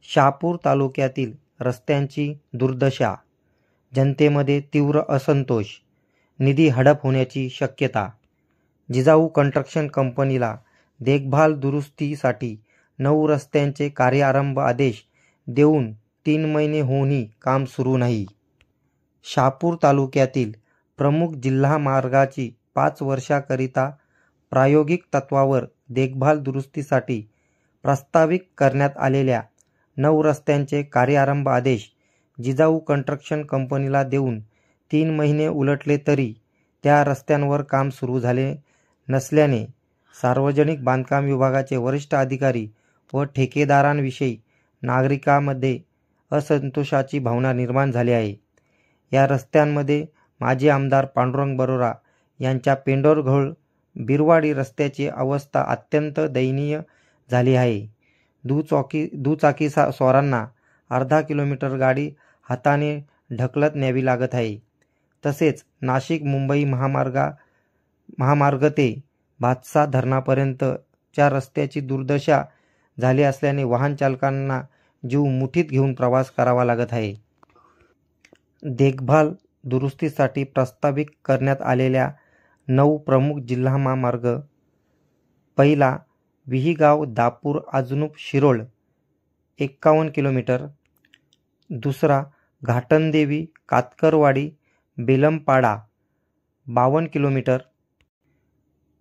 शहापूर तालुक्यातील रस्त्यांची दुर्दशा, जनतेमध्ये तीव्र असंतोष, निधी हडप होण्याची शक्यता. जिजाऊ कन्स्ट्रक्शन कंपनीला देखभाल दुरुस्तीसाठी 9 रस्त्यांचे कार्यारंभ आदेश देऊन 3 महिने होऊनही काम सुरू नाही. शहापूर तालुक्यातील प्रमुख जिल्हा मार्गाची 5 वर्षाकरिता प्रायोगिक तत्वावर देखभाल दुरुस्तीसाठी प्रस्तावित करण्यात आलेल्या 9 रस्त्यांचे कार्यारंभ आदेश जिजाऊ कन्स्ट्रक्शन कंपनीला देऊन 3 महिने उलटले तरी त्या रस्त्यांवर काम सुरू झाले नसल्याने सार्वजनिक बांधकाम विभागाचे वरिष्ठ अधिकारी व ठेकेदारांविषयी नागरिकांमध्ये असंतोषाची भावना निर्माण झाली आहे. या रस्त्यांमध्ये माजी आमदार पांडुरंग बरोरा यांच्या पेंढरघोळ बिरवाडी रस्त्याची अवस्था अत्यंत दयनीय झाली आहे. दुचाकी स्वारांना अर्धा किलोमीटर गाडी हाताने ढकलत न्यावी लागत आहे. तसेच नाशिक मुंबई महामार्ग ते भातसा धरणापर्यंतच्या रस्त्याची दुर्दशा झाली असल्याने वाहन चालकांना जीव मुठीत घेऊन प्रवास करावा लागत आहे. देखभाल दुरुस्तीसाठी प्रस्तावित करण्यात आलेल्या 9 प्रमुख जिल्हा महामार्ग: पहिला विहीगाव दापूर आजनुप शिरोळ 51 किलोमीटर, दुसरा घाटनदेवी कातकरवाडी बेलमपाडा 52 किलोमीटर,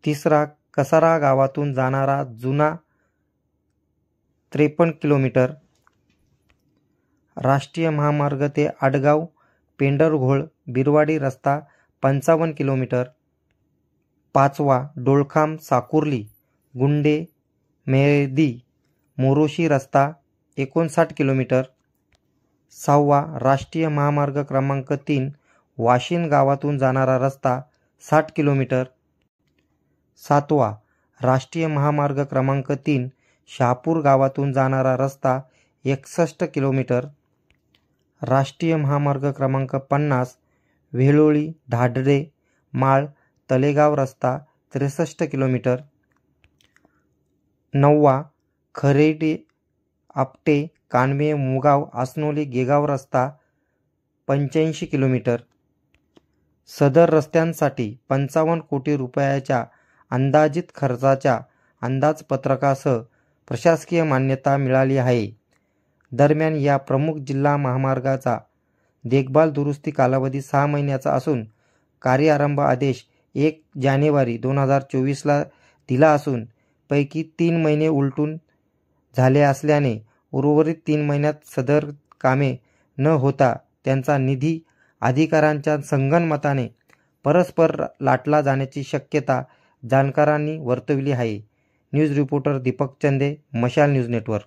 तिसरा कसारा गावातून जाणारा जुना 53 किलोमीटर, राष्ट्रीय महामार्ग ते आडगाव पेंढरघोळ बिरवाडी रस्ता 55 किलोमीटर, पाचवा डोळखाम साकुर्ली गुंडे मेहदी मोरोशी रस्ता 59 किलोमीटर, सहावा राष्ट्रीय महामार्ग क्रमांक 3 वाशिन गावातून जाणारा रस्ता 60 किलोमीटर, सातवा राष्ट्रीय महामार्ग क्रमांक 3 शहापूर गावातून जाणारा रस्ता 61 किलोमीटर, राष्ट्रीय महामार्ग क्रमांक 50 वेल्होळी धाडरे माळ तलेगाव रस्ता 63 किलोमीटर, नववा खरेडी आपटे कानवे मुगाव आसनोली गेगाव रस्ता 85 किलोमीटर. सदर रस्त्यांसाठी 55 कोटी रुपयाच्या अंदाजित खर्चाच्या अंदाजपत्रकासह प्रशासकीय मान्यता मिळाली आहे. दरम्यान या प्रमुख जिल्हा महामार्गाचा देखभाल दुरुस्ती कालावधी 6 महिन्याचा असून कार्यारंभ आदेश 1 जानेवारी 2024ला दिला असून पैकी 3 महिने उलटून झाले असल्याने उर्वरित 3 महिन्यात सदर कामे न होता त्यांचा निधी अधिकाऱ्यांच्या संगनमताने परस्पर लाटला जाण्याची शक्यता जाणकारांनी वर्तवली आहे. न्यूज रिपोर्टर दीपक चंदे, मशाल न्यूज नेटवर्क.